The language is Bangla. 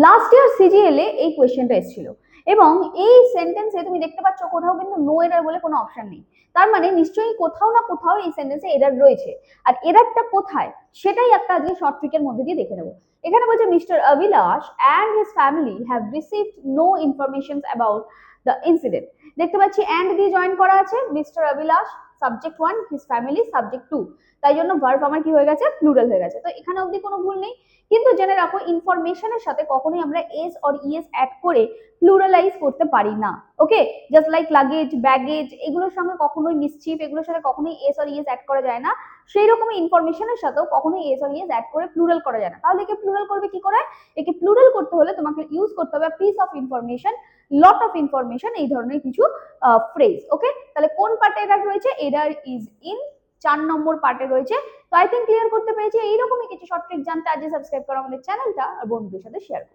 লাস্ট ইয়ার সিজিএল এ এই কোয়েশ্চেনটা এসেছিল এবং এই সেন্টেন্সে তুমি দেখতে পাচ্ছ কোথাও কিন্তু নো এরর বলে কোনো অপশন নেই। তার মানে নিশ্চয়ই কোথাও না কোথাও এই সেন্টেন্সে এরর রয়েছে, আর এররটা কোথায় সেটাই একটা আজকে শর্ট ট্রিকের মধ্যে দিয়ে দেখে নেব। এখানে বলছে mister Abhilash and his family have received no information about the incident. দেখতে পাচ্ছি অ্যান্ড দিয়ে জয়েন করা আছে, mister Abhilash subject 1, his family subject 2, তাই জন্য ভার্ব আমার কি হয়ে গেছে, প্লুরাল হয়ে গেছে। তো এখানে অবধি কোনো ভুল নেই, কিন্তু জেনে রাখো ইনফরমেশনের সাথে কখনোই আমরা এস অর ইএস অ্যাড করে প্লুরালাইজ করতে পারি না। ওকে, জাস্ট লাইক লাগেজ, ব্যাগেজ, এগুলোর সঙ্গে কখনোই মিসচিফ, এগুলোর সাথে কখনোই এস অর ইএস অ্যাড করা যায় না। সেই রকমই ইনফরমেশনের সাথেও কখনোই এস অর ইএস অ্যাড করে প্লুরাল করা যায় না। তাহলে একে প্লুরাল করবে কি করে? একে প্লুরাল করতে হলে তোমাকে ইউজ করতে হবে piece of information, lot of information, এই ধরনের কিছু ফ্রেজ। ওকে, তাহলে কোন পার্টে এরর রয়েছে? এরর ইজ ইন 4 নম্বর পার্টে রয়েছে। তো আই থিঙ্ক ক্লিয়ার করতে পেরেছি। এইরকমই কিছু শর্ট ট্রিক জানতে আজই সাবস্ক্রাইব করো আমাদের চ্যানেলটা আর বন্ধুদের সাথে শেয়ার করো।